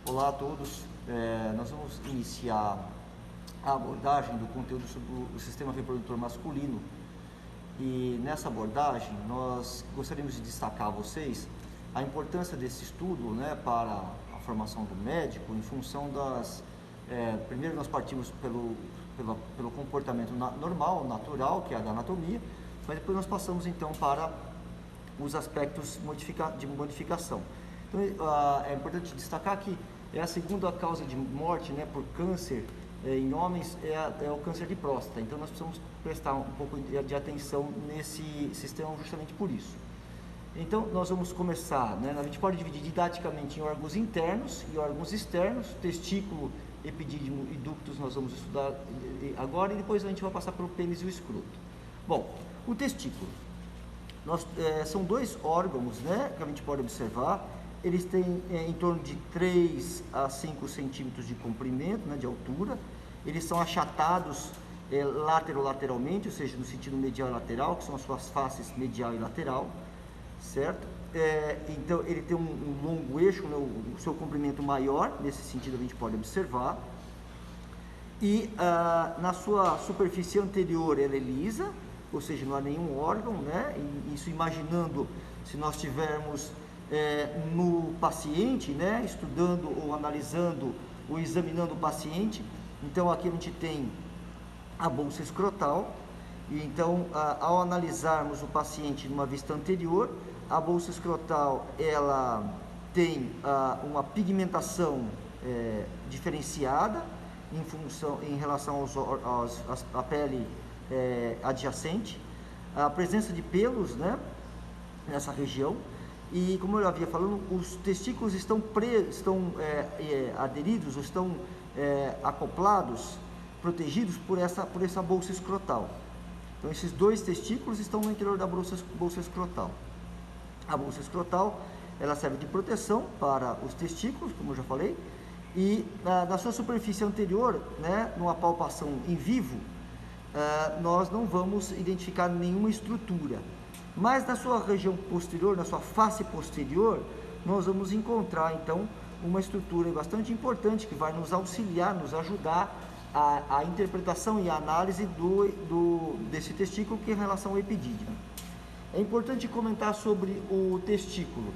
Olá a todos, nós vamos iniciar a abordagem do conteúdo sobre o sistema reprodutor masculino e nessa abordagem nós gostaríamos de destacar a vocês a importância desse estudo, né, para a formação do médico em função das... primeiro nós partimos pelo comportamento normal, natural, que é a da anatomia, mas depois nós passamos então para os aspectos de modificação. Então é importante destacar que é a segunda causa de morte, né, por câncer em homens é o câncer de próstata. Então nós precisamos prestar um pouco de atenção nesse sistema justamente por isso. Então nós vamos começar, né, a gente pode dividir didaticamente em órgãos internos e órgãos externos, testículo, epidídimo e ductos nós vamos estudar agora e depois a gente vai passar pelo pênis e o escroto. Bom, o testículo. São dois órgãos, né, que a gente pode observar. Eles têm em torno de 3 a 5 centímetros de comprimento, né, de altura. Eles são achatados lateralmente, ou seja, no sentido medial e lateral, que são as suas faces medial e lateral, certo? Então, ele tem um longo eixo, né, o seu comprimento maior, nesse sentido a gente pode observar. E na sua superfície anterior ela é lisa, ou seja, não há nenhum órgão, né? Isso imaginando se nós tivermos no paciente, né, estudando ou analisando ou examinando o paciente. Então aqui a gente tem a bolsa escrotal e então ao analisarmos o paciente numa vista anterior, a bolsa escrotal ela tem uma pigmentação diferenciada em relação à pele adjacente, a presença de pelos, né, nessa região. E como eu havia falando, os testículos estão aderidos, ou estão acoplados, protegidos por essa bolsa escrotal. Então esses dois testículos estão no interior da bolsa escrotal. A bolsa escrotal ela serve de proteção para os testículos, como eu já falei, e na sua superfície anterior, né, numa palpação em vivo, nós não vamos identificar nenhuma estrutura. Mas na sua região posterior, na sua face posterior, nós vamos encontrar então uma estrutura bastante importante que vai nos auxiliar, nos ajudar a interpretação e a análise desse testículo que é em relação ao epidídimo. É importante comentar sobre o testículo.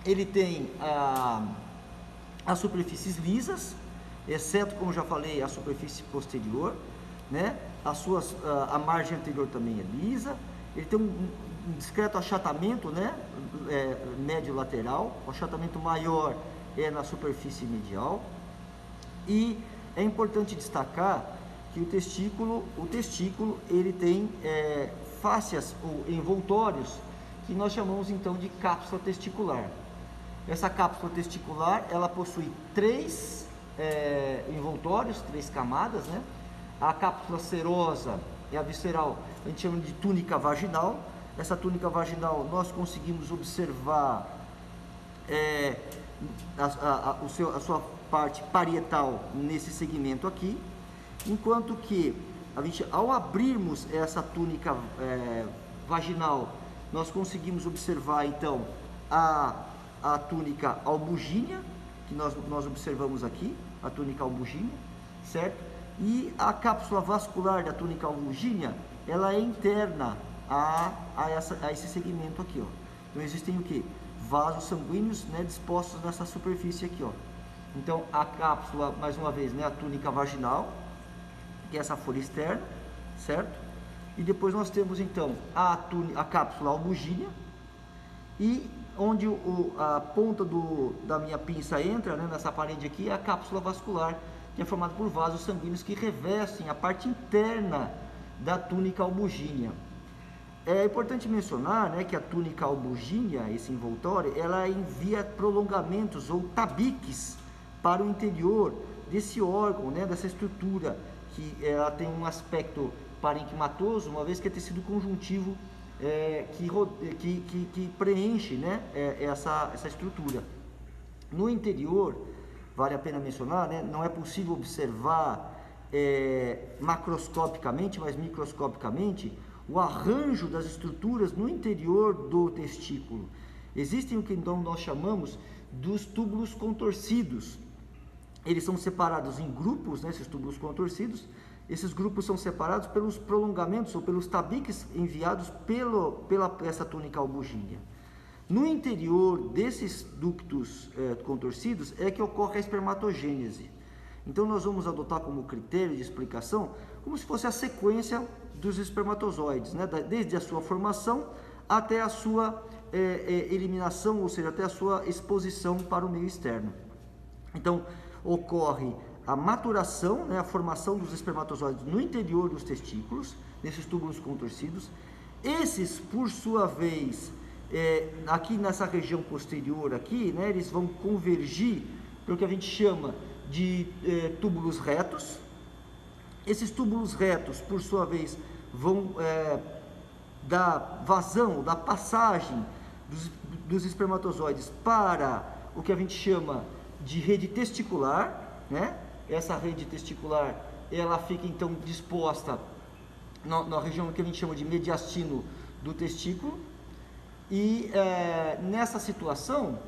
Ele tem as superfícies lisas, exceto, como já falei, a superfície posterior, né? A margem anterior também é lisa. Ele tem um discreto achatamento, né, médio lateral. O achatamento maior é na superfície medial. E é importante destacar que o testículo ele tem fáscias ou envoltórios que nós chamamos então de cápsula testicular. Essa cápsula testicular ela possui 3 envoltórios, 3 camadas, né? A cápsula serosa e a visceral a gente chama de túnica vaginal. Essa túnica vaginal nós conseguimos observar a sua parte parietal nesse segmento aqui, enquanto que ao abrirmos essa túnica vaginal nós conseguimos observar então a túnica albugínea, que nós observamos aqui, a túnica albugínea, certo? E a cápsula vascular da túnica albugínea, ela é interna a esse segmento aqui, ó. Então existem o que? Vasos sanguíneos, né, dispostos nessa superfície aqui, ó. Então a cápsula, mais uma vez, né, a túnica vaginal, que é essa folha externa, certo? E depois nós temos então a cápsula albugínea, e onde a ponta da minha pinça entra, né, nessa parede aqui, é a cápsula vascular, que é formada por vasos sanguíneos que revestem a parte interna da túnica albugínea. É importante mencionar, né, que a túnica albugínea, esse envoltório, ela envia prolongamentos ou tabiques para o interior desse órgão, né, dessa estrutura, que ela tem um aspecto parenquimatoso, uma vez que é tecido conjuntivo que preenche, né, essa estrutura. No interior, vale a pena mencionar, né, não é possível observar macroscopicamente, mas microscopicamente, o arranjo das estruturas no interior do testículo. Existem o que então nós chamamos dos túbulos contorcidos. Eles são separados em grupos, né, esses túbulos contorcidos. Esses grupos são separados pelos prolongamentos ou pelos tabiques enviados pela peça túnica albugínea. No interior desses ductos contorcidos é que ocorre a espermatogênese. Então nós vamos adotar como critério de explicação como se fosse a sequência dos espermatozoides, né, desde a sua formação até a sua eliminação, ou seja, até a sua exposição para o meio externo. Então ocorre a maturação, né, a formação dos espermatozoides no interior dos testículos, nesses túbulos contorcidos. Esses, por sua vez, aqui nessa região posterior, aqui, né, eles vão convergir para o que a gente chama de túbulos retos. Esses túbulos retos, por sua vez, vão dar vazão, dar passagem dos espermatozoides para o que a gente chama de rede testicular, né? Essa rede testicular, ela fica então disposta na região que a gente chama de mediastino do testículo. E nessa situação,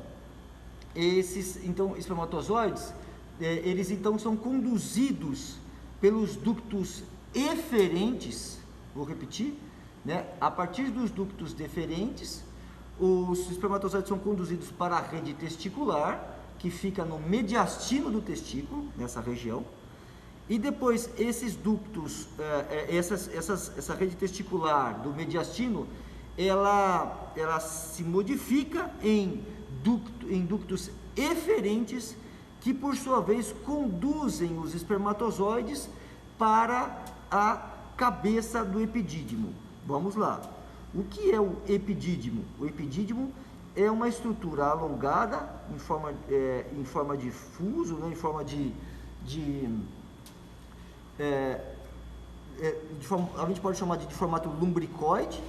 esses então espermatozoides, eles então são conduzidos pelos ductos eferentes, vou repetir, né? A partir dos ductos deferentes, os espermatozoides são conduzidos para a rede testicular, que fica no mediastino do testículo, nessa região, e depois esses ductos, essa rede testicular do mediastino, ela se modifica em ductos eferentes, que por sua vez conduzem os espermatozoides para a cabeça do epidídimo. Vamos lá. O que é o epidídimo? O epidídimo é uma estrutura alongada em forma de fuso, né, a gente pode chamar de formato lumbricoide,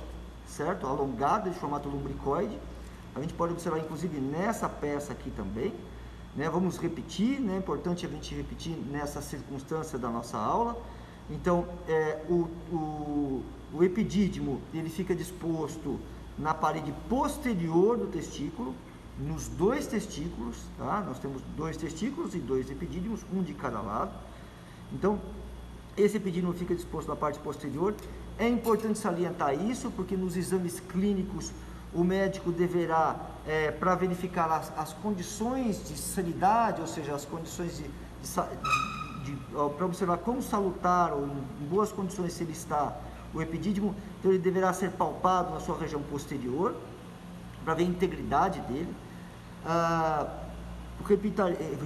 certo? Alongada de formato lumbricoide. A gente pode observar inclusive nessa peça aqui também, né? Vamos repetir, né? É importante a gente repetir nessa circunstância da nossa aula. Então, o epidídimo, ele fica disposto na parede posterior do testículo, nos dois testículos, tá? Nós temos dois testículos e dois epidídimos, um de cada lado. Então, esse epidídimo fica disposto na parte posterior. É importante salientar isso, porque nos exames clínicos o médico deverá, para verificar as condições de sanidade, ou seja, as condições para observar quão salutar ou em boas condições se ele está o epidídimo, então ele deverá ser palpado na sua região posterior, para ver a integridade dele.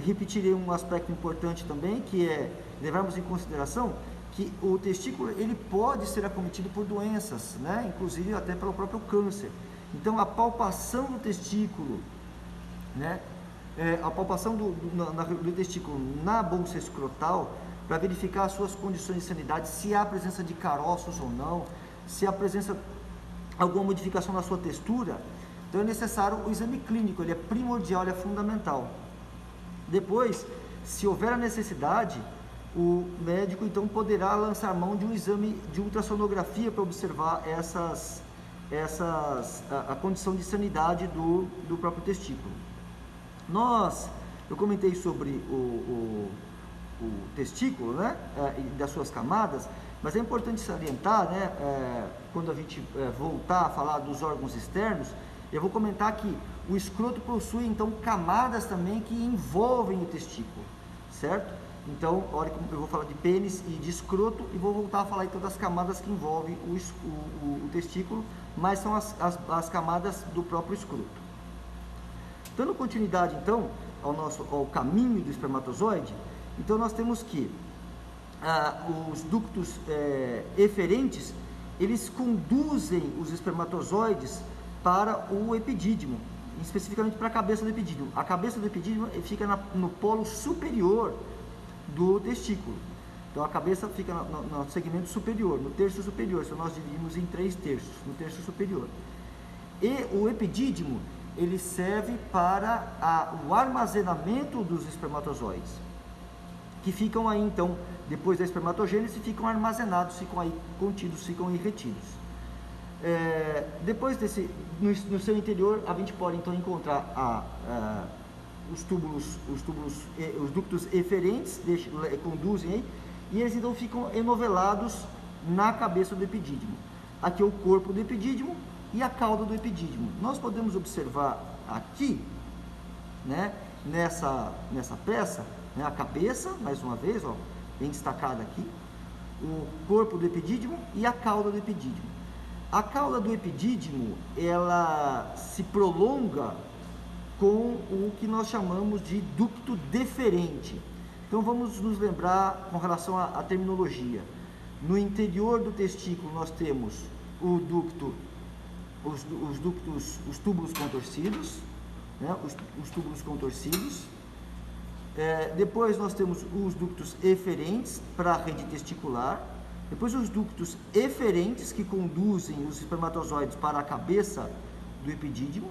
Repetirei um aspecto importante também, que é levarmos em consideração que o testículo ele pode ser acometido por doenças, né? Inclusive até pelo próprio câncer. Então a palpação do testículo, né? A palpação do testículo na bolsa escrotal, para verificar as suas condições de sanidade, se há presença de caroços ou não, se há presença alguma modificação na sua textura. Então é necessário o exame clínico, ele é primordial, ele é fundamental. Depois, se houver a necessidade, o médico então poderá lançar mão de um exame de ultrassonografia para observar a condição de sanidade do próprio testículo. Eu comentei sobre o testículo, né, das suas camadas, mas é importante salientar, né, quando a gente voltar a falar dos órgãos externos, eu vou comentar que o escroto possui então camadas também que envolvem o testículo, certo? Então, olha como eu vou falar de pênis e de escroto e vou voltar a falar então das camadas que envolvem o testículo, mas são as camadas do próprio escroto. Dando continuidade então ao caminho do espermatozoide, então nós temos que os ductos eferentes, eles conduzem os espermatozoides para o epidídimo, especificamente para a cabeça do epidídimo. A cabeça do epidídimo fica no polo superior do testículo. Então a cabeça fica no segmento superior, no terço superior. Se nós dividimos em 3 terços, no terço superior. E o epidídimo, ele serve para o armazenamento dos espermatozoides, que ficam aí então, depois da espermatogênese, ficam armazenados, ficam aí contidos, ficam aí retidos. Depois no seu interior, a gente pode então encontrar os ductos eferentes conduzem aí, e eles então ficam enovelados na cabeça do epidídimo. Aqui é o corpo do epidídimo e a cauda do epidídimo. Nós podemos observar aqui, né, nessa peça, né, a cabeça, mais uma vez, ó, bem destacada aqui, o corpo do epidídimo e a cauda do epidídimo. A cauda do epidídimo, ela se prolonga com o que nós chamamos de ducto deferente. Então vamos nos lembrar com relação à terminologia. No interior do testículo nós temos o ducto, os túbulos contorcidos, né? Os túbulos contorcidos. Depois nós temos os ductos eferentes para a rede testicular. Depois os ductos eferentes que conduzem os espermatozoides para a cabeça do epidídimo.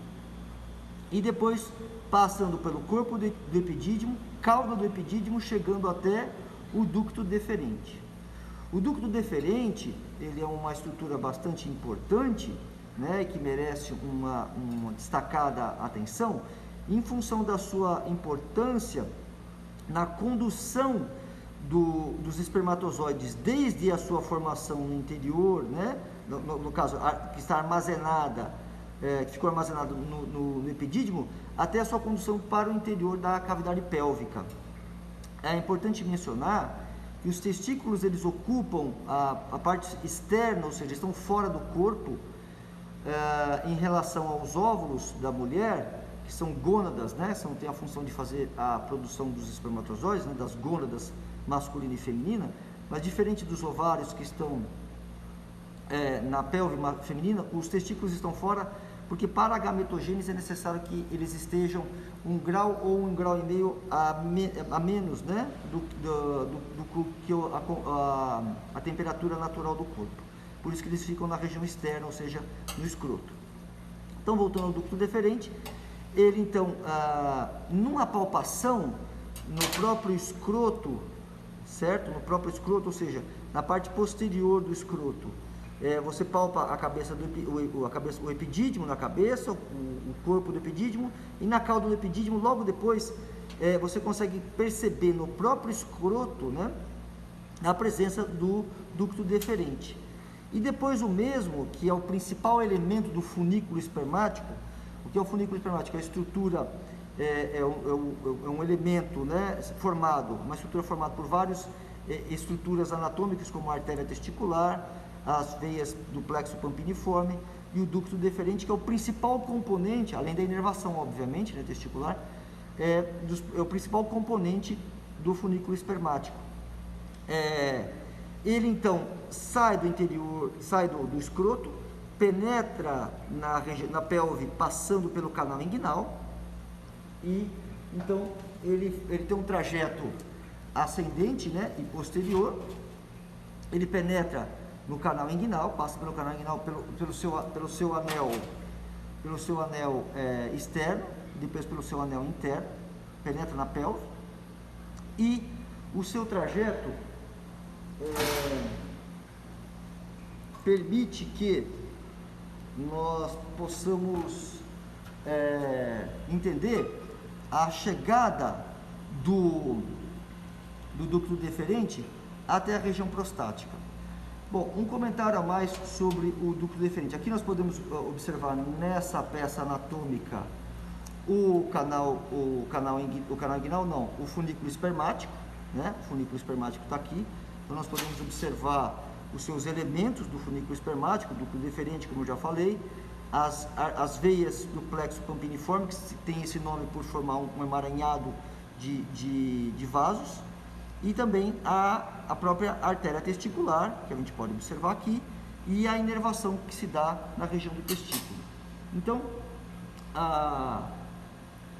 E depois passando pelo corpo do epidídimo, cauda do epidídimo, chegando até o ducto deferente. O ducto deferente, ele é uma estrutura bastante importante, né, que merece uma destacada atenção, em função da sua importância na condução dos espermatozoides desde a sua formação no interior, né, no caso, que está armazenada, que ficou armazenado no epidídimo, até a sua condução para o interior da cavidade pélvica. É importante mencionar que os testículos, eles ocupam a parte externa, ou seja, estão fora do corpo, em relação aos óvulos da mulher, que são gônadas, né? Tem a função de fazer a produção dos espermatozoides, né? Das gônadas masculina e feminina, mas diferente dos ovários que estão na pelve feminina, os testículos estão fora, porque para a gametogênese é necessário que eles estejam 1 grau ou 1,5 grau a menos, né, do que a temperatura natural do corpo. Por isso que eles ficam na região externa, ou seja, no escroto. Então, voltando ao ducto deferente, ele então, numa palpação no próprio escroto, certo? No próprio escroto, ou seja, na parte posterior do escroto, você palpa a cabeça o epidídimo na cabeça, o corpo do epidídimo, e na cauda do epidídimo, logo depois, você consegue perceber no próprio escroto, né, a presença do ducto deferente. E depois o mesmo, que é o principal elemento do funículo espermático. O que é o funículo espermático? A estrutura é um elemento, né, uma estrutura formada por várias estruturas anatômicas, como a artéria testicular, as veias do plexo pampiniforme e o ducto deferente, que é o principal componente, além da inervação, obviamente, né, testicular, é o principal componente do funículo espermático. Ele então sai do interior, sai do escroto, penetra na pelve, passando pelo canal inguinal, e então ele tem um trajeto ascendente, né, e posterior. Ele penetra no canal inguinal, passa pelo canal inguinal pelo seu anel externo, depois pelo seu anel interno, penetra na pelve, e o seu trajeto permite que nós possamos entender a chegada do ducto deferente até a região prostática. Bom, um comentário a mais sobre o ducto deferente. Aqui nós podemos observar nessa peça anatômica o funículo espermático, né? O funículo espermático está aqui. Então nós podemos observar os seus elementos do funículo espermático, o ducto deferente, como eu já falei, as veias do plexo pampiniforme, que tem esse nome por formar um emaranhado de vasos, e também a própria artéria testicular, que a gente pode observar aqui, e a inervação que se dá na região do testículo. Então,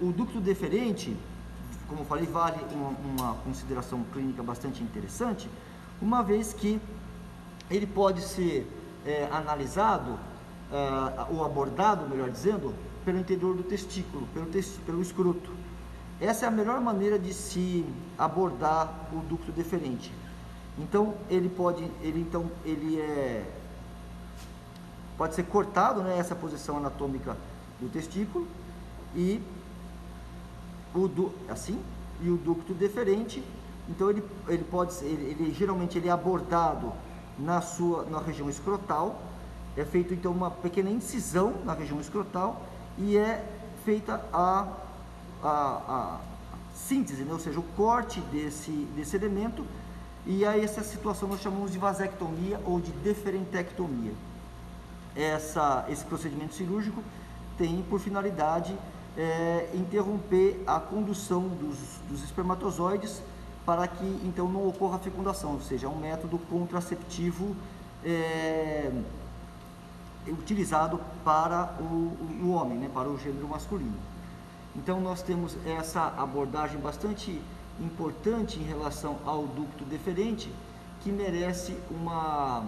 o ducto deferente, como eu falei, vale uma consideração clínica bastante interessante, uma vez que ele pode ser analisado, ou abordado, melhor dizendo, pelo interior do testículo, pelo escroto. Essa é a melhor maneira de se abordar o ducto deferente. Então, pode ser cortado, né, essa posição anatômica do testículo, e assim, e o ducto deferente, então ele pode ser, geralmente ele é abordado na região escrotal, é feito então uma pequena incisão na região escrotal e é feita a síntese, né? Ou seja, o corte desse elemento, e a essa situação nós chamamos de vasectomia ou de deferentectomia. Esse procedimento cirúrgico tem por finalidade interromper a condução dos espermatozoides para que então não ocorra a fecundação, ou seja, é um método contraceptivo utilizado para o homem, né, para o gênero masculino. Então nós temos essa abordagem bastante importante em relação ao ducto deferente, que merece uma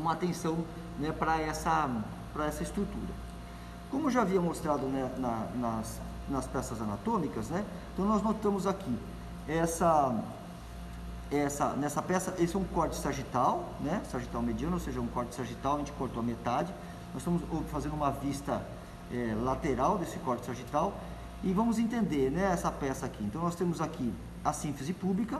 atenção, né, para essa estrutura. Como já havia mostrado, né, nas peças anatômicas, né, então nós notamos aqui nessa peça, esse é um corte sagital, né, sagital mediano, ou seja, um corte sagital, a gente cortou a metade. Nós estamos fazendo uma vista lateral desse corte sagital e vamos entender, né, essa peça aqui. Então nós temos aqui a sínfise púbica,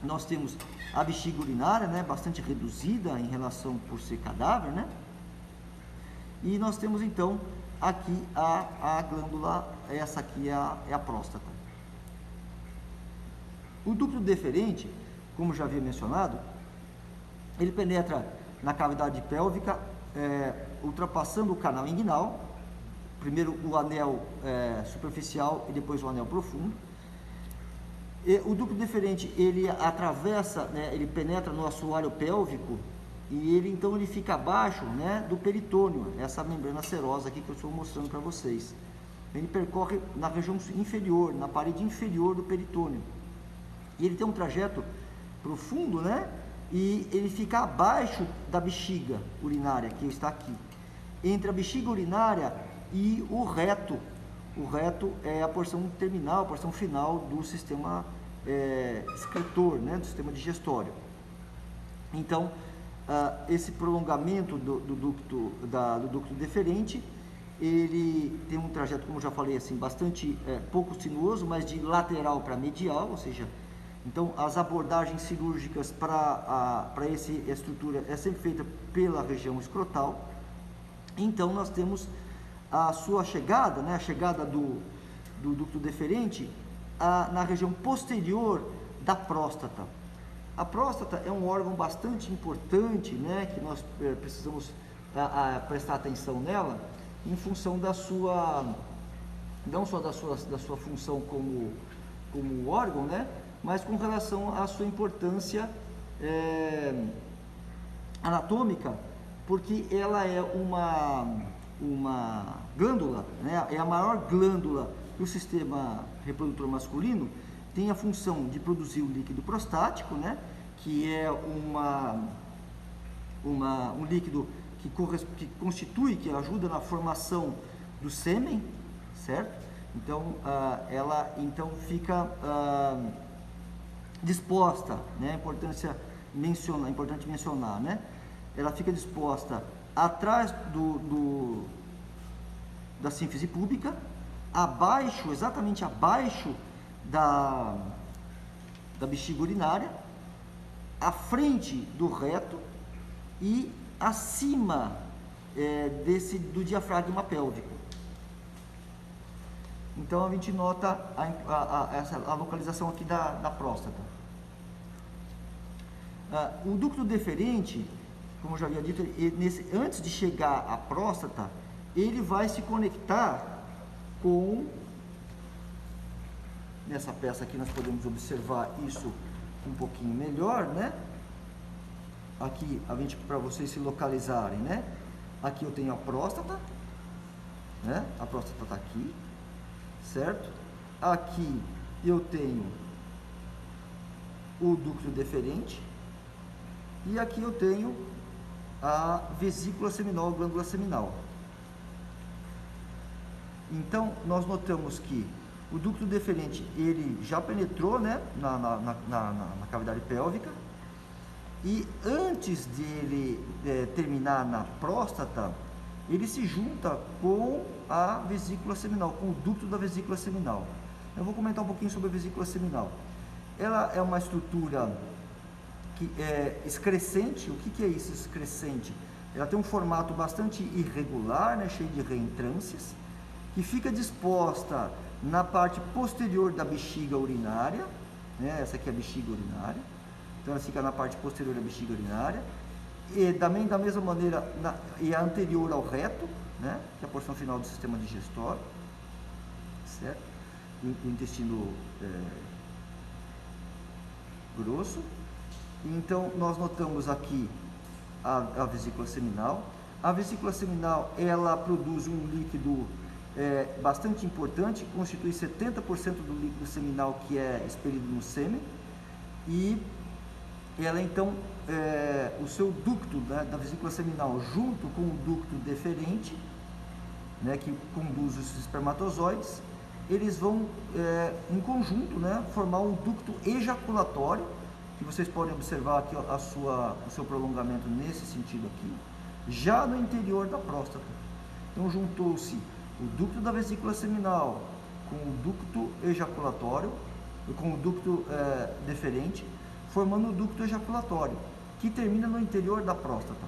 nós temos a bexiga urinária, né, bastante reduzida em relação por ser cadáver, né, e nós temos então aqui a glândula, essa aqui é a próstata. O ducto deferente, como já havia mencionado, ele penetra na cavidade pélvica, ultrapassando o canal inguinal, primeiro o anel superficial e depois o anel profundo. E o ducto deferente, ele atravessa, né, ele penetra no assoalho pélvico e então ele fica abaixo, né, do peritônio, essa membrana serosa aqui que eu estou mostrando para vocês. Ele percorre na região inferior, na parede inferior do peritônio. E ele tem um trajeto profundo, né? E ele fica abaixo da bexiga urinária, que está aqui. Entre a bexiga urinária e o reto. O reto é a porção terminal, a porção final do sistema excretor, né? Do sistema digestório. Então, esse prolongamento do ducto deferente, ele tem um trajeto, como já falei, assim, bastante pouco sinuoso, mas de lateral para medial, ou seja, então as abordagens cirúrgicas para essa estrutura é sempre feita pela região escrotal. Então nós temos a sua chegada, né, a chegada do ducto deferente na região posterior da próstata. A próstata é um órgão bastante importante, né, que nós precisamos prestar atenção nela, em função da sua, não só da sua função como órgão, né, mas com relação à sua importância anatômica, porque ela é uma glândula, né, é a maior glândula do sistema reprodutor masculino, tem a função de produzir o líquido prostático, né, que é um líquido que constitui, que ajuda na formação do sêmen, certo? Então, ela então fica disposta, né? É importante mencionar, né? Ela fica disposta atrás da sínfise púbica, abaixo, exatamente abaixo da bexiga urinária, à frente do reto e acima do diafragma pélvico. Então a gente nota a localização aqui da próstata. O ducto deferente, como eu já havia dito, antes de chegar à próstata, ele vai se conectar com, nessa peça aqui nós podemos observar isso um pouquinho melhor, né? Aqui, para vocês se localizarem, né? Aqui eu tenho a próstata, né? A próstata está aqui, certo? Aqui eu tenho o ducto deferente e aqui eu tenho a vesícula seminal, a glândula seminal. Então, nós notamos que o ducto deferente, ele já penetrou, né, na cavidade pélvica, e antes dele terminar na próstata, ele se junta com a vesícula seminal, com o ducto da vesícula seminal. Eu vou comentar um pouquinho sobre a vesícula seminal. Ela é uma estrutura que é excrescente. O que é isso, excrescente? Ela tem um formato bastante irregular, né, cheio de reentrâncias, que fica disposta na parte posterior da bexiga urinária, né, essa aqui é a bexiga urinária, então ela fica na parte posterior da bexiga urinária, e também da mesma maneira é anterior ao reto, né, que é a porção final do sistema digestório, certo? O intestino grosso. Então nós notamos aqui a vesícula seminal. A vesícula seminal, ela produz um líquido bastante importante, constitui 70% do líquido seminal que é expelido no sêmen, e ela então, o seu ducto, né, da vesícula seminal, junto com o ducto deferente, né, que conduz os espermatozoides, eles vão em conjunto, né, formar um ducto ejaculatório, que vocês podem observar aqui o seu prolongamento nesse sentido aqui, já no interior da próstata. Então juntou-se o ducto da vesícula seminal com o ducto ejaculatório, com o ducto deferente, formando o ducto ejaculatório, que termina no interior da próstata.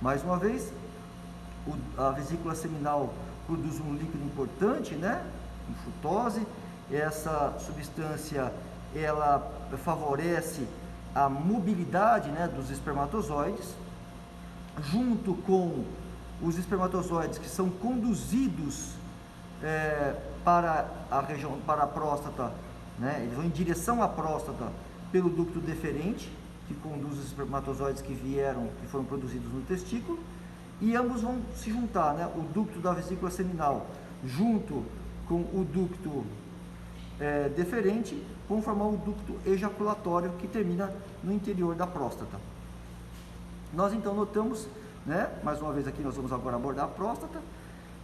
Mais uma vez, a vesícula seminal produz um líquido importante, né, frutose. Essa substância, ela favorece a mobilidade, né, dos espermatozoides, junto com os espermatozoides que são conduzidos para a região, para a próstata, né, eles vão em direção à próstata pelo ducto deferente, que conduz os espermatozoides que foram produzidos no testículo, e ambos vão se juntar, né, o ducto da vesícula seminal junto com o ducto deferente, vão formar o ducto ejaculatório, que termina no interior da próstata. Nós então notamos, né, mais uma vez aqui nós vamos agora abordar a próstata,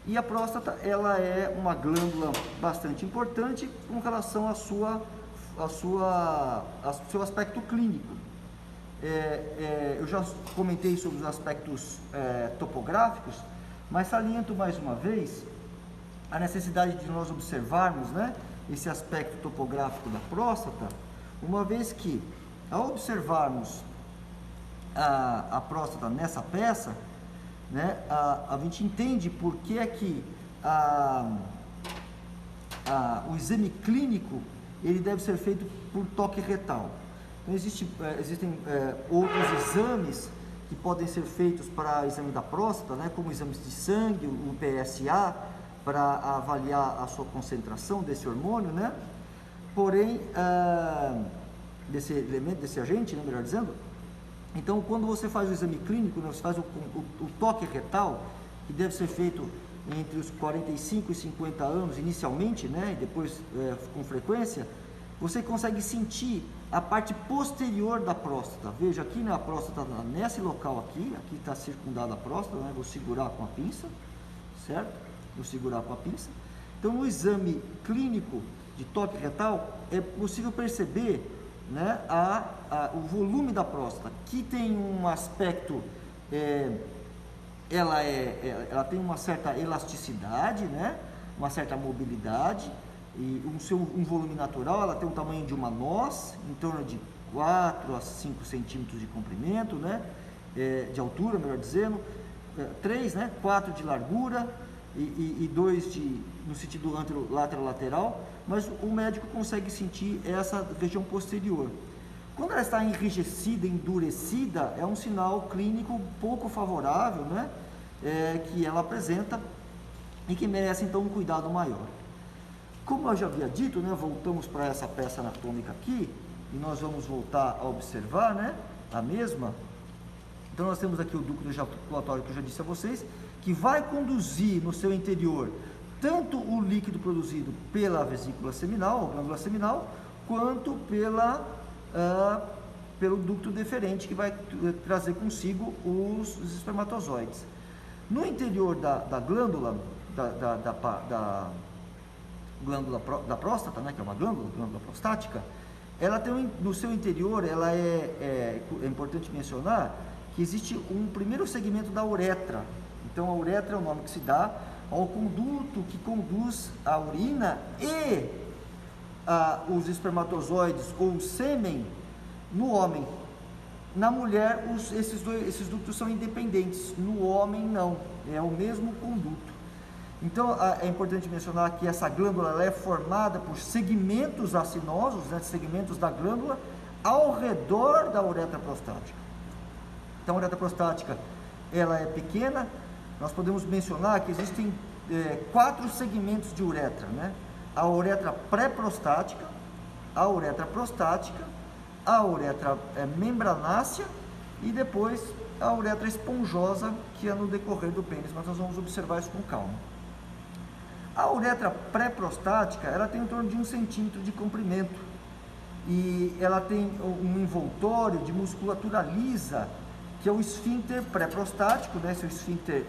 e a próstata, ela é uma glândula bastante importante com relação ao seu aspecto clínico. Eu já comentei sobre os aspectos topográficos, mas saliento mais uma vez a necessidade de nós observarmos, né, esse aspecto topográfico da próstata, uma vez que, ao observarmos a próstata nessa peça, né, a gente entende por que é que o exame clínico ele deve ser feito por toque retal. Então existem outros exames que podem ser feitos para exame da próstata, né, como exames de sangue, o PSA, para avaliar a sua concentração desse hormônio, né? Porém, desse elemento, desse agente, né, melhor dizendo. Então, quando você faz o exame clínico, né, você faz o toque retal, que deve ser feito entre os 45 e 50 anos inicialmente, né, e depois com frequência, você consegue sentir a parte posterior da próstata. Veja aqui, né, a próstata nesse local aqui está circundada a próstata, né, vou segurar com a pinça, certo? Vou segurar com a pinça. Então, no exame clínico de toque retal, é possível perceber, né, o volume da próstata, que tem um aspecto, ela tem uma certa elasticidade, né, uma certa mobilidade, e um volume natural. Ela tem o tamanho de uma noz, em torno de 4 a 5 centímetros de comprimento, né, de altura, melhor dizendo, 3, né, 4 de largura, e 2 no sentido lateral, mas o médico consegue sentir essa região posterior. Quando ela está enrijecida, endurecida, é um sinal clínico pouco favorável, né, que ela apresenta e que merece então um cuidado maior. Como eu já havia dito, né, voltamos para essa peça anatômica aqui, e nós vamos voltar a observar, né, a mesma. Então nós temos aqui o ducto ejaculatório, que eu já disse a vocês, que vai conduzir no seu interior tanto o líquido produzido pela vesícula seminal, ou glândula seminal, quanto pelo ducto deferente, que vai trazer consigo os espermatozoides. No interior da glândula, glândula da próstata, né, que é uma glândula prostática, ela tem no seu interior, é importante mencionar que existe um primeiro segmento da uretra. Então a uretra é o nome que se dá ao conduto que conduz a urina e os espermatozoides ou o sêmen no homem. Na mulher, esses ductos são independentes, no homem não, é o mesmo conduto. Então é importante mencionar que essa glândula ela é formada por segmentos acinosos, né, segmentos da glândula ao redor da uretra prostática. Então a uretra prostática ela é pequena. Nós podemos mencionar que existem 4 segmentos de uretra, né? A uretra pré-prostática, a uretra prostática, a uretra membranácea e depois a uretra esponjosa, que é no decorrer do pênis, mas nós vamos observar isso com calma. A uretra pré-prostática, ela tem em torno de 1 centímetro de comprimento e ela tem um envoltório de musculatura lisa, que é o esfíncter pré-prostático, né? Esse é o esfíncter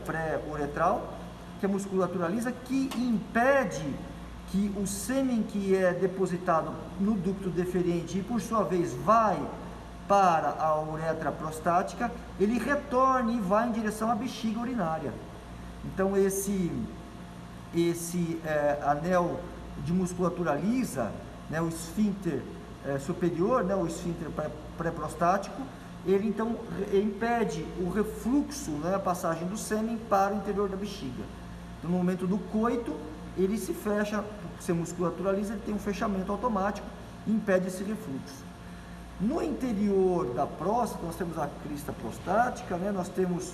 pré-uretral, que é a musculatura lisa, que impede que o sêmen que é depositado no ducto deferente e por sua vez vai para a uretra prostática, ele retorne e vá em direção à bexiga urinária. Então esse anel de musculatura lisa, né, o esfíncter superior, né, o esfíncter pré-prostático, ele então impede o refluxo, né, a passagem do sêmen para o interior da bexiga. Então, no momento do coito, ele se fecha, por ser musculatura lisa, ele tem um fechamento automático e impede esse refluxo. No interior da próstata, nós temos a crista prostática, né? Nós temos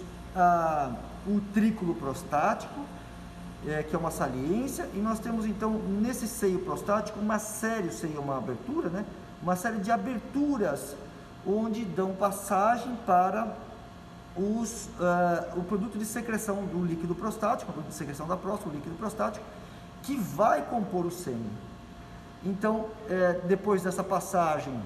o trículo prostático, que é uma saliência, e nós temos então nesse seio prostático uma série de aberturas onde dão passagem para o produto de secreção do líquido prostático, o produto de secreção da próstata, o líquido prostático, que vai compor o sêmen. Então, depois dessa passagem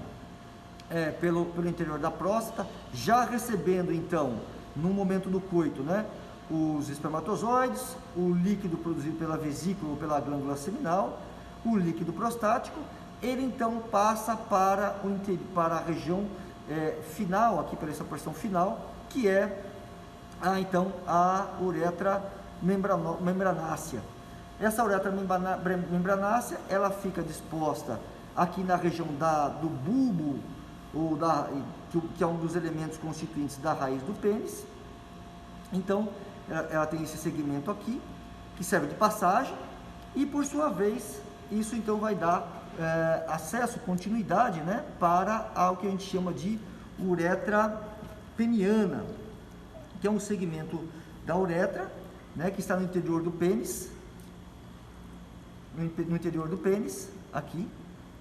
pelo interior da próstata, já recebendo então, no momento do coito, né, os espermatozoides, o líquido produzido pela vesícula ou pela glândula seminal, o líquido prostático, ele então passa para a região final, aqui para essa porção final, que é a uretra membranácea. Essa uretra membranácea, ela fica disposta aqui na região do bulbo, que é um dos elementos constituintes da raiz do pênis. Então, ela tem esse segmento aqui, que serve de passagem, e por sua vez, isso então vai dar acesso, continuidade, né, para o que a gente chama de uretra peniana, que é um segmento da uretra, né, que está no interior do pênis, aqui,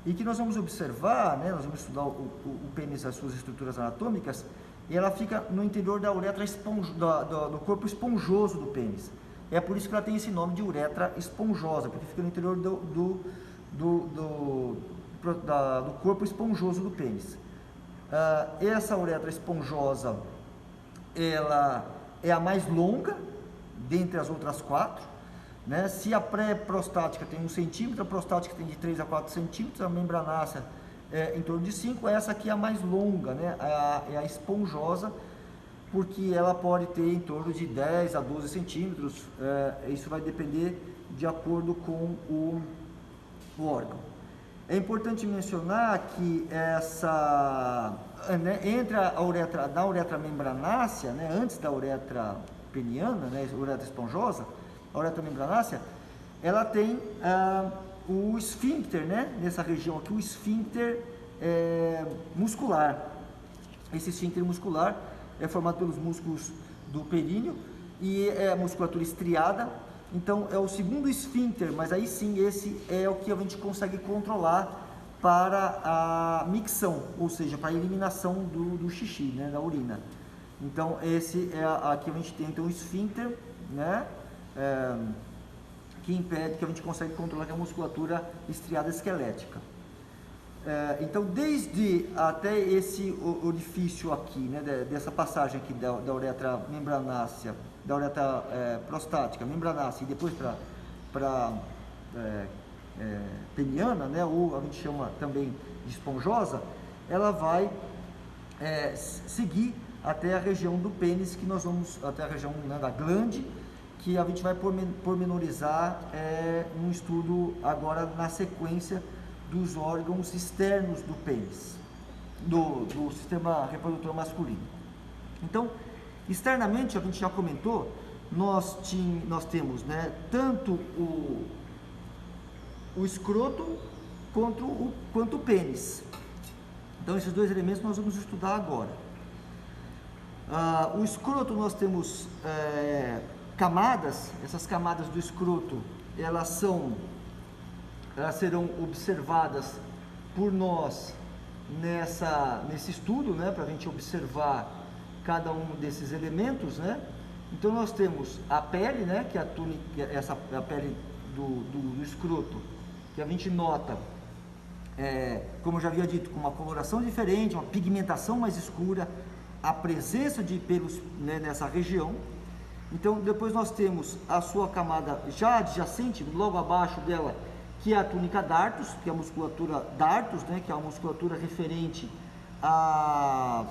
e que nós vamos observar, né, nós vamos estudar o pênis, as suas estruturas anatômicas, e ela fica no interior da uretra do corpo esponjoso do pênis. É por isso que ela tem esse nome de uretra esponjosa, porque fica no interior do corpo esponjoso do pênis. Essa uretra esponjosa, ela é a mais longa dentre as outras 4, né? Se a pré-prostática tem 1 centímetro, a prostática tem de 3 a 4 centímetros, a membranácea em torno de 5, essa aqui é a mais longa, né? É a esponjosa, porque ela pode ter em torno de 10 a 12 centímetros, isso vai depender de acordo com o órgão. É importante mencionar que entre a uretra membranácea, né, antes da uretra peniana, né, uretra esponjosa, a uretra membranácea, ela tem o esfíncter, né, nessa região aqui, o esfíncter muscular. Esse esfíncter muscular é formado pelos músculos do períneo e é a musculatura estriada. Então é o segundo esfíncter, mas aí sim esse é o que a gente consegue controlar para a micção, ou seja, para a eliminação do xixi, né, da urina. Então esse aqui a gente tem então o esfíncter, né, que impede, que a gente consegue controlar a musculatura estriada esquelética. Então desde até esse orifício aqui, né, dessa passagem aqui da uretra membranácea, da uretra prostática, membranácea, e depois para peniana, né, ou a gente chama também de esponjosa, ela vai seguir até a região do pênis, que nós vamos, até a região, né, da glande, que a gente vai pormenorizar um estudo agora na sequência dos órgãos externos do pênis, do sistema reprodutor masculino. Então, externamente, a gente já comentou, nós temos, né, tanto o escroto quanto o pênis. Então, esses dois elementos nós vamos estudar agora. O escroto, nós temos camadas. Essas camadas do escroto, elas serão observadas por nós nesse estudo, né, para a gente observar cada um desses elementos, né? Então nós temos a pele, né, que é a túnica, a pele do escroto, que a gente nota, como eu já havia dito, com uma coloração diferente, uma pigmentação mais escura, a presença de pelos, né, nessa região. Então depois nós temos a sua camada já adjacente, logo abaixo dela, que é a túnica dartos, que é a musculatura dartos, né, que é a musculatura referente à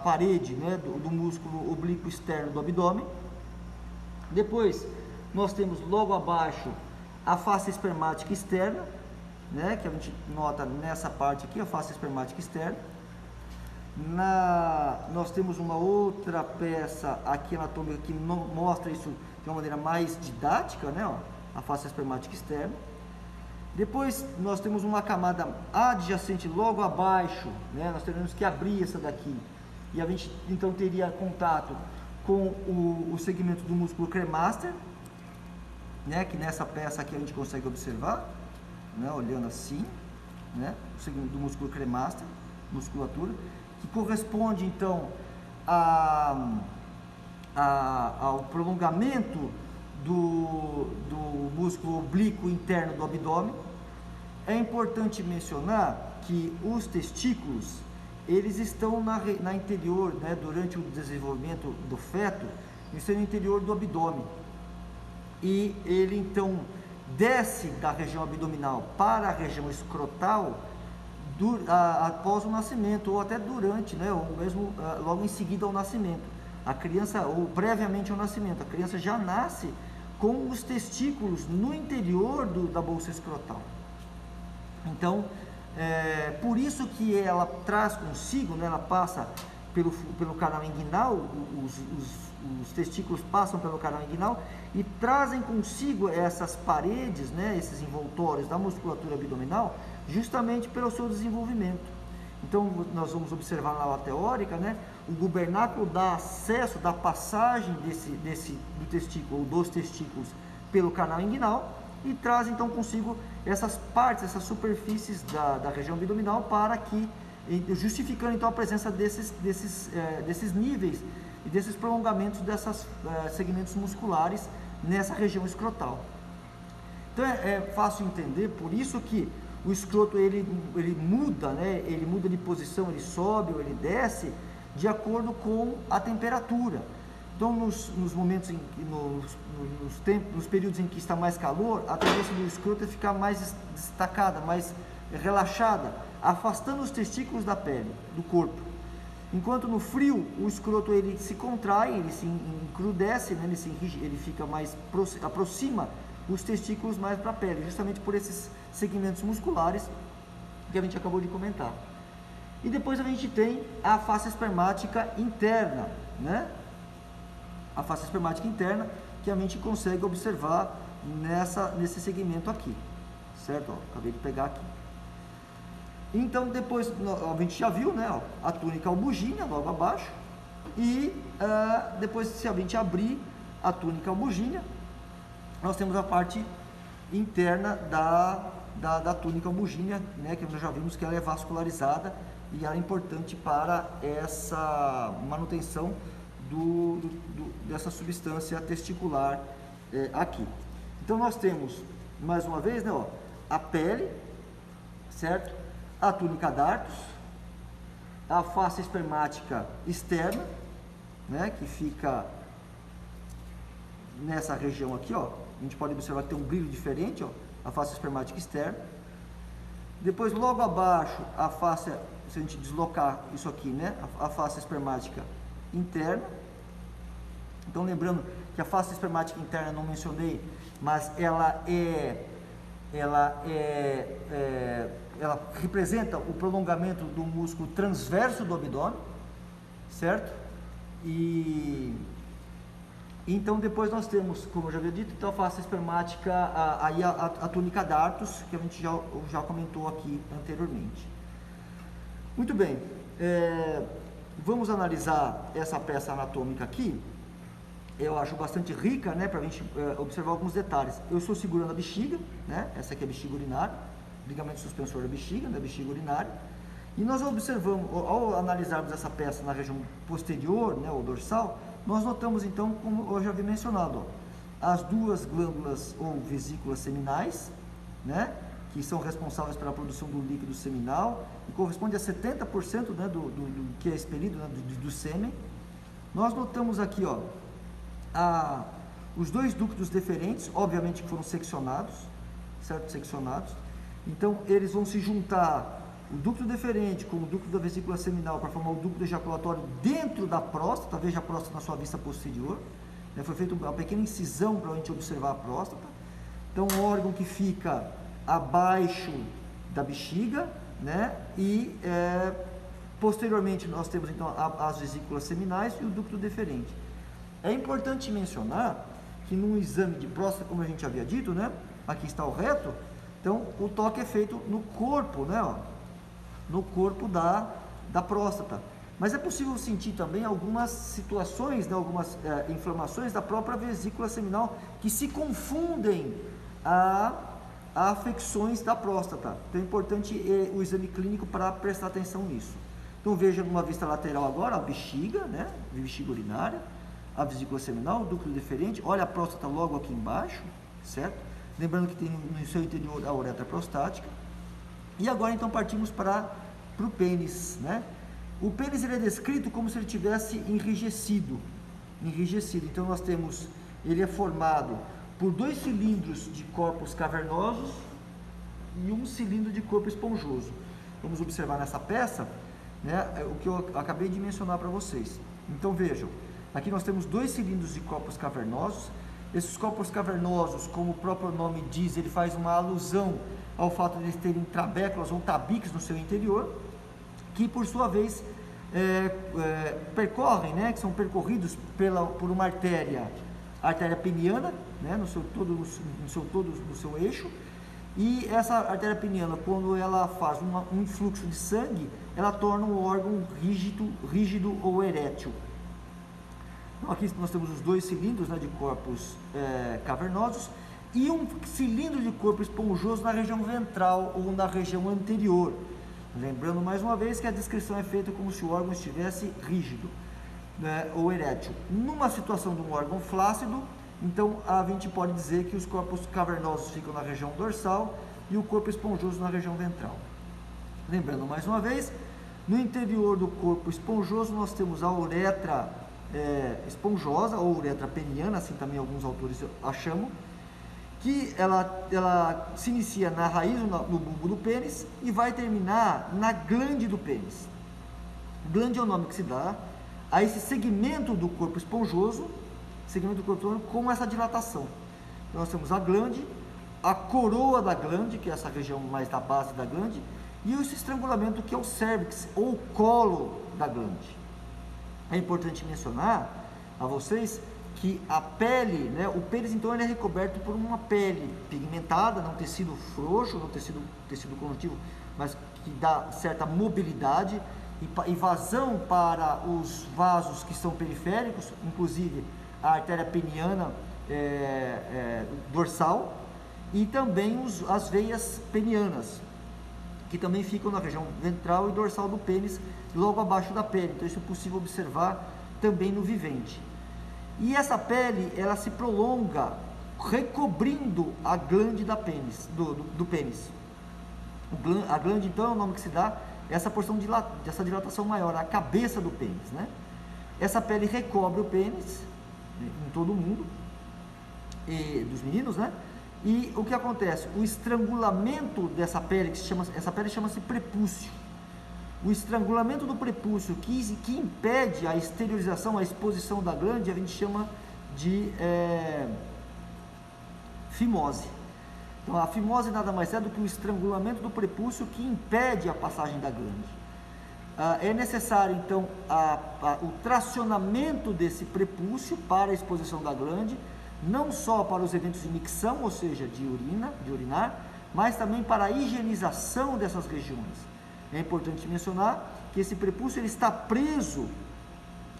parede, né, do músculo oblíquo externo do abdômen. Depois nós temos logo abaixo a face espermática externa, né, que a gente nota nessa parte aqui, a face espermática externa. Nós temos uma outra peça aqui anatômica que mostra isso de uma maneira mais didática, né, ó, a face espermática externa. Depois nós temos uma camada adjacente logo abaixo, né, nós teremos que abrir essa daqui, e a gente então teria contato com o segmento do músculo cremaster, né, que nessa peça aqui a gente consegue observar, né, olhando assim, né, o segmento do músculo cremaster, musculatura, que corresponde então ao prolongamento do músculo oblíquo interno do abdômen. É importante mencionar que os testículos, eles estão na interior, né, durante o desenvolvimento do feto, eles estão no interior do abdômen, e ele então desce da região abdominal para a região escrotal após o nascimento, ou até durante, né, ou mesmo logo em seguida ao nascimento. A criança, ou previamente ao nascimento, a criança já nasce com os testículos no interior da bolsa escrotal. Então, por isso que ela traz consigo, né, ela passa pelo canal inguinal, os testículos passam pelo canal inguinal e trazem consigo essas paredes, né, esses envoltórios da musculatura abdominal, justamente pelo seu desenvolvimento. Então, nós vamos observar na aula teórica, né, o gubernáculo dá acesso, da passagem do testículo, ou dos testículos, pelo canal inguinal, e traz então consigo essas partes, essas superfícies da região abdominal, para que, justificando então a presença desses níveis e desses prolongamentos desses segmentos musculares nessa região escrotal. Então é fácil entender, por isso que o escroto ele muda, né? Ele muda de posição, ele sobe ou ele desce de acordo com a temperatura. Então, nos momentos, nos períodos em que está mais calor, a tendência do escroto é ficar mais destacada, mais relaxada, afastando os testículos da pele, do corpo. Enquanto no frio, o escroto ele se contrai, ele se encrudece, né? Ele fica mais, aproxima os testículos mais para a pele, justamente por esses segmentos musculares que a gente acabou de comentar. E depois a gente tem a face espermática interna, né? A face espermática interna, que a gente consegue observar nesse segmento aqui, certo? Ó, acabei de pegar aqui. Então, depois, a gente já viu, né, ó, a túnica albugínea, logo abaixo, e depois, se a gente abrir a túnica albugínea, nós temos a parte interna da túnica albugínea, né, que nós já vimos que ela é vascularizada e ela é importante para essa manutenção dessa substância testicular aqui. Então nós temos, mais uma vez, né, ó, a pele, certo? A túnica dartos, a face espermática externa, né, que fica nessa região aqui, ó. A gente pode observar que tem um brilho diferente, ó, a face espermática externa. Depois, logo abaixo, a face, se a gente deslocar isso aqui, né, a face espermática interna. Então, lembrando que a face espermática interna não mencionei, mas ela representa o prolongamento do músculo transverso do abdômen, certo? E então depois nós temos, como eu já havia dito, então a face espermática, a túnica dartos, que a gente já comentou aqui anteriormente. Muito bem, vamos analisar essa peça anatômica aqui. Eu acho bastante rica, né, para a gente observar alguns detalhes. Eu estou segurando a bexiga, né, essa aqui é a bexiga urinária, ligamento suspensor da bexiga, né, bexiga urinária. E nós observamos, ao analisarmos essa peça na região posterior, né, ou dorsal, nós notamos então, como eu já havia mencionado, ó, as duas glândulas ou vesículas seminais, né, que são responsáveis pela produção do líquido seminal e corresponde a 70%, né, do que é expelido, né, do sêmen. Nós notamos aqui, ó, os dois ductos deferentes, obviamente que foram seccionados, certo? Seccionados. Então, eles vão se juntar, o ducto deferente com o ducto da vesícula seminal, para formar o ducto ejaculatório dentro da próstata. Veja a próstata na sua vista posterior, né? Foi feita uma pequena incisão para a gente observar a próstata. Então, um órgão que fica abaixo da bexiga, né? E posteriormente nós temos então as vesículas seminais e o ducto deferente. É importante mencionar que num exame de próstata, como a gente havia dito, né? Aqui está o reto. Então, o toque é feito no corpo, né? Ó, no corpo da próstata. Mas é possível sentir também algumas situações, né? Algumas inflamações da própria vesícula seminal que se confundem a afecções da próstata. Então, é importante o exame clínico para prestar atenção nisso. Então, veja numa vista lateral agora a bexiga, né? Bexiga urinária, a vesícula seminal, o ducto deferente, olha a próstata logo aqui embaixo, certo? Lembrando que tem no seu interior a uretra prostática. E agora então partimos para o pênis, né? O pênis ele é descrito como se ele tivesse enrijecido. Então nós temos, ele é formado por dois cilindros de corpos cavernosos e um cilindro de corpo esponjoso. Vamos observar nessa peça, né, o que eu acabei de mencionar para vocês. Então vejam, aqui nós temos dois cilindros de corpos cavernosos. Esses corpos cavernosos, como o próprio nome diz, ele faz uma alusão ao fato de eles terem trabéculas ou tabiques no seu interior, que por sua vez percorrem, né, que são percorridos por uma artéria peniana, né, no seu eixo. E essa artéria peniana, quando ela faz um influxo de sangue, ela torna o órgão rígido ou erétil. Então, aqui nós temos os dois cilindros, né, de corpos cavernosos e um cilindro de corpo esponjoso na região ventral ou na região anterior. Lembrando mais uma vez que a descrição é feita como se o órgão estivesse rígido, né, ou erétil. Numa situação de um órgão flácido, então a gente pode dizer que os corpos cavernosos ficam na região dorsal e o corpo esponjoso na região ventral. Lembrando mais uma vez, no interior do corpo esponjoso nós temos a uretra esponjosa ou uretra peniana, assim também alguns autores a chamam, que ela se inicia na raiz, no bulbo do pênis e vai terminar na glande do pênis. Glande é o nome que se dá a esse segmento do corpo esponjoso, com essa dilatação. Então, nós temos a glande, a coroa da glande, que é essa região mais da base da glande, e esse estrangulamento que é o cérvix, ou o colo da glande. É importante mencionar a vocês que a pele, né, o pênis então ele é recoberto por uma pele pigmentada, não tecido frouxo, não tecido conjuntivo, mas que dá certa mobilidade e vazão para os vasos que são periféricos, inclusive a artéria peniana dorsal e também as veias penianas, que também ficam na região ventral e dorsal do pênis, logo abaixo da pele. Então isso é possível observar também no vivente. E essa pele, ela se prolonga recobrindo a glande do pênis. A glande, então, é o nome que se dá essa porção dessa dilatação maior, a cabeça do pênis, né? Essa pele recobre o pênis em todo o mundo, dos meninos, né? E o que acontece? O estrangulamento dessa pele, essa pele chama-se prepúcio. O estrangulamento do prepúcio que impede a esterilização, a exposição da glande, a gente chama de fimose. Então, a fimose nada mais é do que o estrangulamento do prepúcio que impede a passagem da glande. É necessário, então, o tracionamento desse prepúcio para a exposição da glande, não só para os eventos de micção, ou seja, de urinar, mas também para a higienização dessas regiões. É importante mencionar que esse prepúcio ele está preso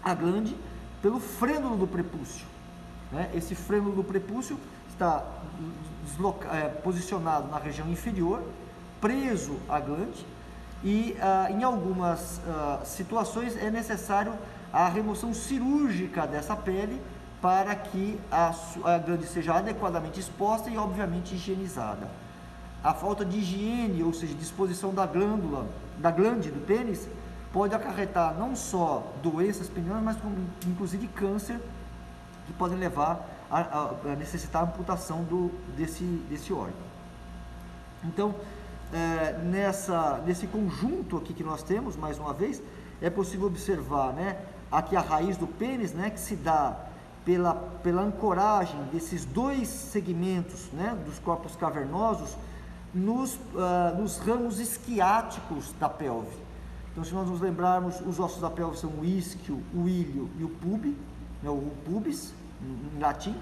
à glande pelo frênulo do prepúcio. Né? Esse frênulo do prepúcio está posicionado na região inferior, preso à glande, e em algumas situações é necessário a remoção cirúrgica dessa pele para que a glande seja adequadamente exposta e obviamente higienizada. A falta de higiene, ou seja, disposição da glande do pênis, pode acarretar não só doenças penianas, mas como, inclusive câncer, que podem levar a necessitar a amputação desse órgão. Então, nesse conjunto aqui que nós temos, mais uma vez, é possível observar, né, aqui a raiz do pênis, né, que se dá pela ancoragem desses dois segmentos, né, dos corpos cavernosos, nos ramos isquiáticos da pelve. Então, se nós nos lembrarmos, os ossos da pelve são o isquio, o ilho e o pube, né, o pubis, em latim.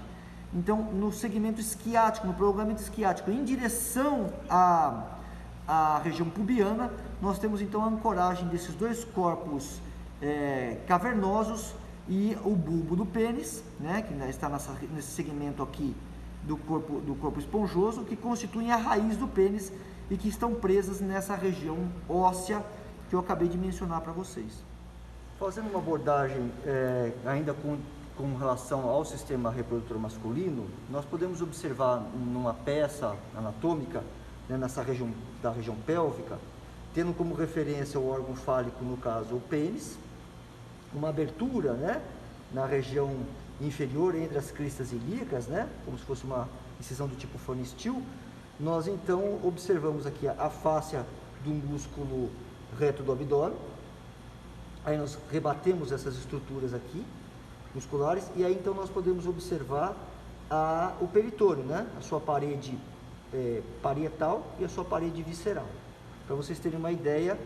Então, no segmento isquiático, no prolongamento isquiático, em direção à região pubiana, nós temos então a ancoragem desses dois corpos cavernosos e o bulbo do pênis, né, que está nesse segmento aqui do corpo esponjoso, que constituem a raiz do pênis e que estão presas nessa região óssea que eu acabei de mencionar para vocês. Fazendo uma abordagem ainda com relação ao sistema reprodutor masculino, nós podemos observar numa peça anatômica, né, nessa região da região pélvica, tendo como referência o órgão fálico, no caso o pênis, uma abertura, né, na região inferior entre as cristas ilíacas, né, como se fosse uma incisão do tipo Phoenix-Till. Nós então observamos aqui a fáscia do músculo reto do abdômen. Aí nós rebatemos essas estruturas aqui musculares e aí então nós podemos observar o peritônio, né, a sua parede parietal e a sua parede visceral, para vocês terem uma ideia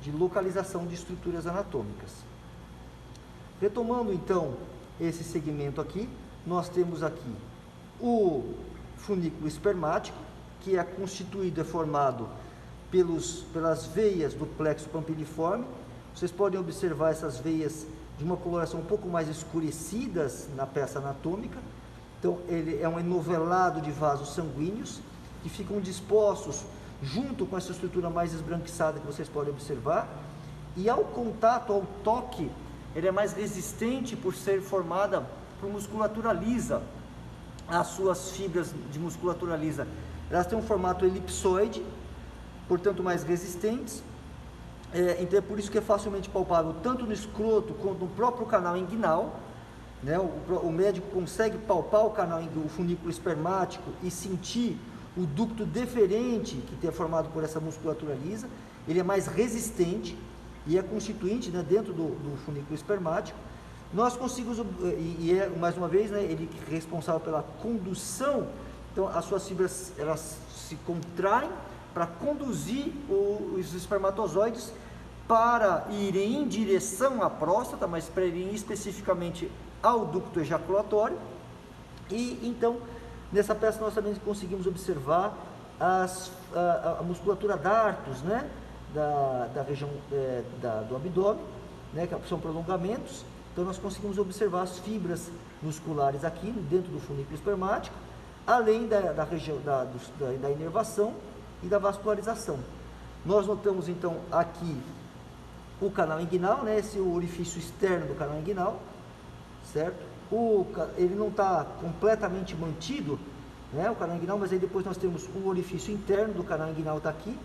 de localização de estruturas anatômicas. Retomando então esse segmento aqui, nós temos aqui o funículo espermático, que é constituído, é formado pelas veias do plexo pampiliforme. Vocês podem observar essas veias de uma coloração um pouco mais escurecidas na peça anatômica. Então, ele é um enovelado de vasos sanguíneos que ficam dispostos junto com essa estrutura mais esbranquiçada que vocês podem observar. E ao contato, ao toque, ele é mais resistente por ser formada por musculatura lisa. As suas fibras de musculatura lisa, elas têm um formato elipsoide, portanto mais resistentes. Então é por isso que é facilmente palpável tanto no escroto quanto no próprio canal inguinal, né? O médico consegue palpar o funículo espermático e sentir o ducto deferente que é formado por essa musculatura lisa. Ele é mais resistente e é constituinte, né, dentro do funículo espermático. Nós conseguimos, mais uma vez, né, ele é responsável pela condução. Então as suas fibras, elas se contraem para conduzir os espermatozoides para irem em direção à próstata, mas para irem especificamente ao ducto ejaculatório. E então, nessa peça nós também conseguimos observar a musculatura dartos, né, da região do abdômen, né, que são prolongamentos. Então nós conseguimos observar as fibras musculares aqui dentro do funículo espermático, além da região da inervação e da vascularização. Nós notamos então aqui o canal inguinal, né, esse é o orifício externo do canal inguinal, certo? Ele não está completamente mantido, né, o canal inguinal, mas aí depois nós temos um orifício interno do canal inguinal, está aqui.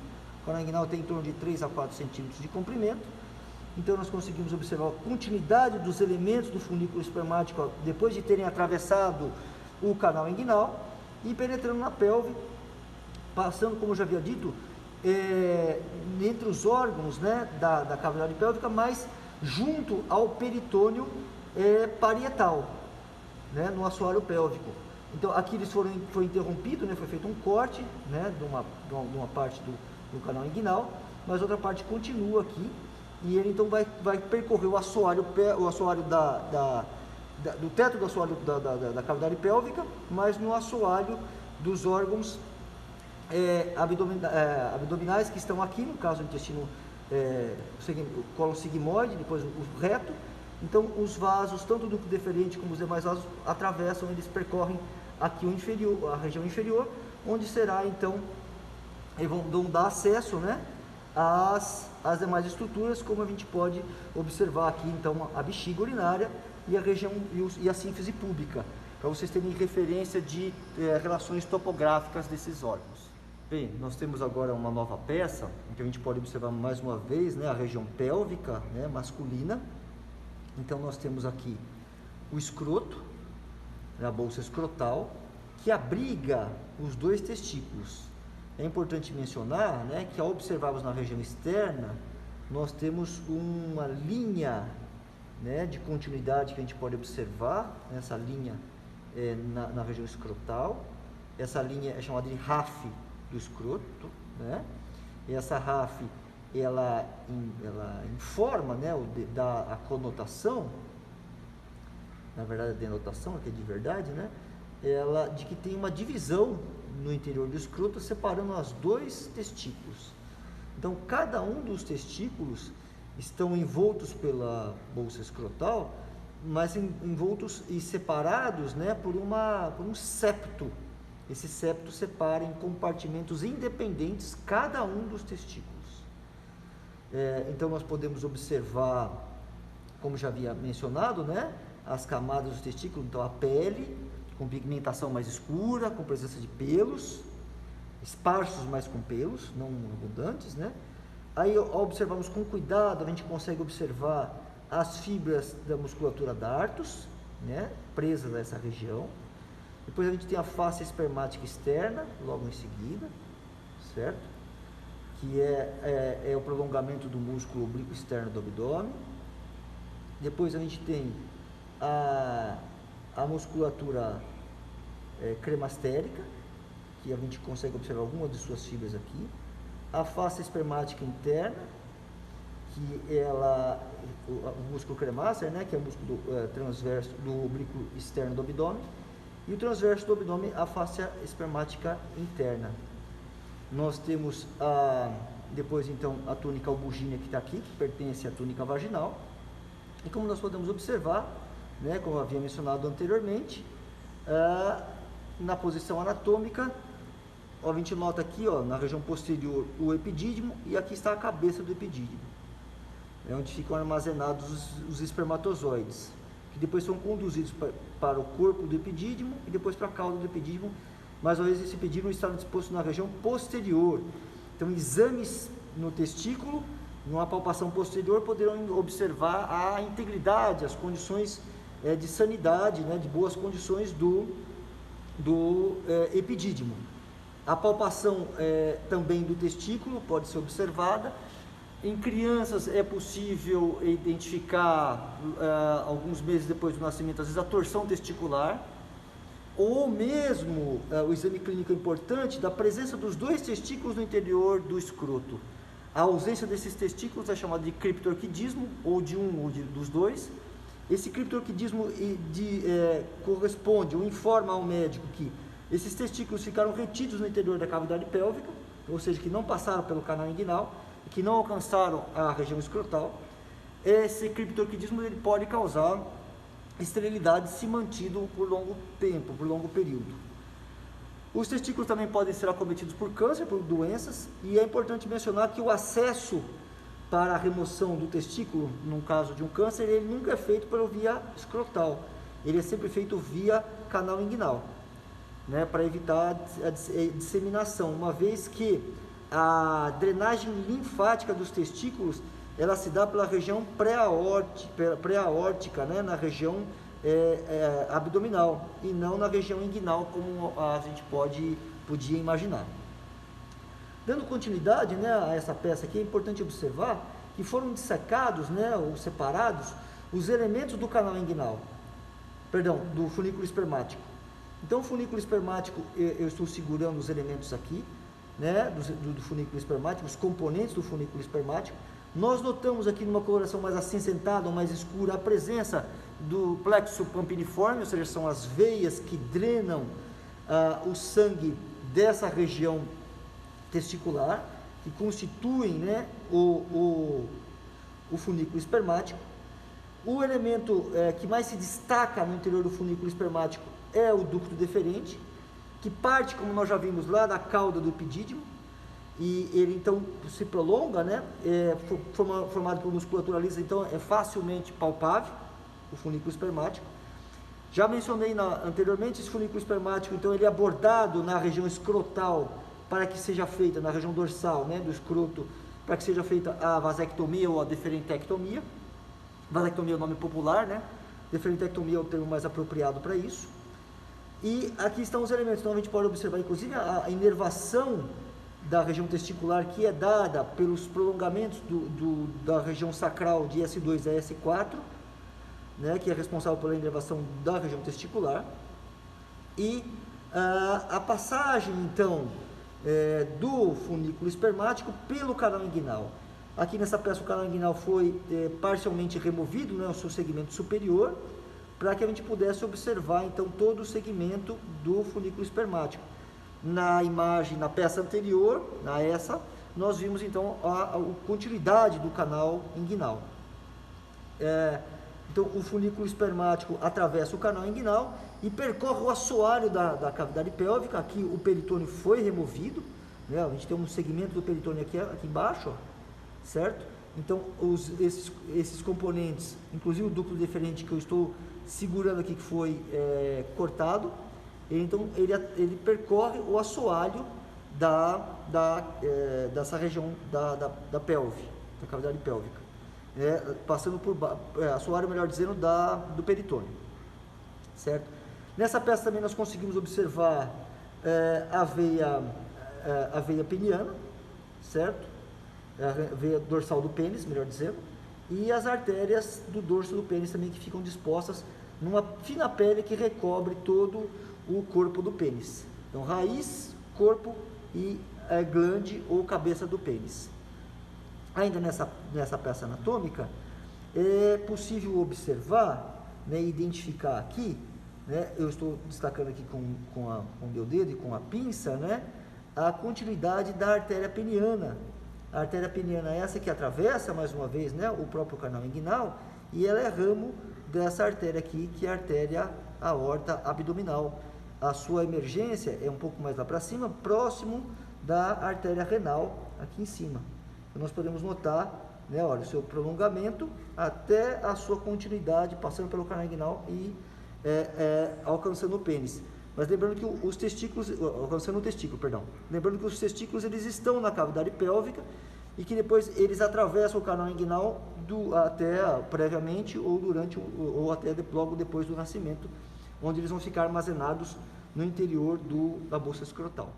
O canal inguinal tem em torno de 3 a 4 centímetros de comprimento. Então nós conseguimos observar a continuidade dos elementos do funículo espermático depois de terem atravessado o canal inguinal e penetrando na pelve, passando, como eu já havia dito, entre os órgãos, né, da cavidade pélvica, mas junto ao peritônio parietal, né, no assoalho pélvico. Então aqui foi interrompido, né, foi feito um corte, né, de uma parte do canal inguinal, mas outra parte continua aqui, e ele então vai percorrer o assoalho do teto do assoalho da cavidade pélvica, mas no assoalho dos órgãos abdominais que estão aqui, no caso do intestino, o colo sigmoide, depois o reto. Então os vasos, tanto o ducto deferente como os demais vasos, atravessam, eles percorrem aqui a região inferior, onde será então, vão dar acesso, né, às demais estruturas, como a gente pode observar aqui então a bexiga urinária e a região e a sínfise púbica, para vocês terem referência de relações topográficas desses órgãos. Bem, nós temos agora uma nova peça, em que a gente pode observar mais uma vez, né, a região pélvica, né, masculina. Então nós temos aqui o escroto, a bolsa escrotal, que abriga os dois testículos. É importante mencionar, né, que ao observarmos na região externa, nós temos uma linha, né, de continuidade que a gente pode observar, essa linha na região escrotal. Essa linha é chamada de RAF do escroto, né? E essa RAF, ela informa, né, a conotação, na verdade a denotação, que é de verdade, né, de que tem uma divisão no interior do escroto separando os dois testículos. Então cada um dos testículos estão envoltos pela bolsa escrotal, mas envoltos e separados, né, por um septo. Esse septo separa em compartimentos independentes cada um dos testículos. Então nós podemos observar, como já havia mencionado, né, as camadas dos testículos. Então a pele com pigmentação mais escura, com presença de pelos, esparsos, mas com pelos, não abundantes, né? Aí, ao observarmos com cuidado, a gente consegue observar as fibras da musculatura dartos, né, presas a essa região. Depois a gente tem a face espermática externa, logo em seguida, certo? Que é o prolongamento do músculo oblíquo externo do abdômen. Depois a gente tem a musculatura cremastérica, que a gente consegue observar algumas de suas fibras aqui. A face espermática interna, que o músculo cremaster, né, que é o músculo transverso do oblíquo externo do abdômen, e o transverso do abdômen, a face espermática interna. Nós temos depois então a túnica albugínea, que está aqui, que pertence à túnica vaginal. E como nós podemos observar, né, como eu havia mencionado anteriormente, na posição anatômica, a gente nota aqui, na região posterior, o epidídimo, e aqui está a cabeça do epidídimo, onde ficam armazenados os espermatozoides, que depois são conduzidos para o corpo do epidídimo e depois para a cauda do epidídimo, mas às vezes esse epidídimo está disposto na região posterior. Então, exames no testículo, numa palpação posterior, poderão observar a integridade, as condições de sanidade, né, de boas condições do epidídimo. A palpação também do testículo pode ser observada. Em crianças é possível identificar, alguns meses depois do nascimento, às vezes a torção testicular, ou mesmo o exame clínico importante da presença dos dois testículos no interior do escroto. A ausência desses testículos é chamada de criptorquidismo, ou de um ou dos dois. Esse criptorquidismo corresponde ou informa ao médico que esses testículos ficaram retidos no interior da cavidade pélvica, ou seja, que não passaram pelo canal inguinal, que não alcançaram a região escrotal. Esse criptorquidismo ele pode causar esterilidade se mantido por longo tempo, por longo período. Os testículos também podem ser acometidos por câncer, por doenças, e é importante mencionar que o acesso para a remoção do testículo, no caso de um câncer, ele nunca é feito pela via escrotal, ele é sempre feito via canal inguinal, né, para evitar a disseminação, uma vez que a drenagem linfática dos testículos, ela se dá pela região pré-aórtica, né, na região abdominal, e não na região inguinal, como a gente podia imaginar. Dando continuidade, né, a essa peça aqui, é importante observar que foram dissecados, né, ou separados os elementos do canal inguinal, perdão, do funículo espermático. Então, o funículo espermático, eu estou segurando os elementos aqui, né, do funículo espermático, os componentes do funículo espermático. Nós notamos aqui numa coloração mais acinzentada ou mais escura a presença do plexo pampiniforme, ou seja, são as veias que drenam o sangue dessa região testicular, que constituem, né, o funículo espermático. O elemento que mais se destaca no interior do funículo espermático é o ducto deferente, que parte, como nós já vimos lá, da cauda do epidídimo, e ele então se prolonga, né, formado por musculatura lisa, então é facilmente palpável o funículo espermático. Já mencionei anteriormente, esse funículo espermático, então ele é abordado na região escrotal, para que seja feita, na região dorsal, né, do escroto, para que seja feita a vasectomia ou a deferentectomia. Vasectomia é o nome popular, né? Deferentectomia é o termo mais apropriado para isso. E aqui estão os elementos, então a gente pode observar, inclusive, a inervação da região testicular, que é dada pelos prolongamentos da região sacral de S2 a S4, né, que é responsável pela inervação da região testicular. E a passagem, então, do funículo espermático pelo canal inguinal. Aqui nessa peça o canal inguinal foi parcialmente removido, né, o seu segmento superior, para que a gente pudesse observar então todo o segmento do funículo espermático. Na imagem, na peça anterior, nós vimos então a continuidade do canal inguinal. Então o funículo espermático atravessa o canal inguinal e percorre o assoalho da cavidade pélvica. Aqui o peritônio foi removido, né? A gente tem um segmento do peritônio aqui embaixo, ó, certo? Então esses componentes, inclusive o ducto deferente que eu estou segurando aqui, que foi cortado, então ele percorre o assoalho dessa região da pelve, da cavidade pélvica, passando por assoalho, melhor dizendo, do peritônio, certo? Nessa peça também nós conseguimos observar a veia peniana, certo? A veia dorsal do pênis, melhor dizendo, e as artérias do dorso do pênis também, que ficam dispostas numa fina pele que recobre todo o corpo do pênis. Então, raiz, corpo e glande ou cabeça do pênis. Ainda nessa peça anatômica, é possível observar, né, identificar aqui, né, eu estou destacando aqui com o meu dedo e com a pinça, né, a continuidade da artéria peniana. A artéria peniana é essa que atravessa, mais uma vez, né, o próprio canal inguinal, e ela é ramo dessa artéria aqui, que é a artéria aorta abdominal. A sua emergência é um pouco mais lá para cima, próximo da artéria renal, aqui em cima. Então, nós podemos notar, né, olha, o seu prolongamento até a sua continuidade, passando pelo canal inguinal e alcançando o pênis. Mas lembrando que os testículos, alcançando o testículo, perdão. Lembrando que os testículos, eles estão na cavidade pélvica e que depois eles atravessam o canal inguinal até previamente ou durante ou até logo depois do nascimento, onde eles vão ficar armazenados no interior da bolsa escrotal.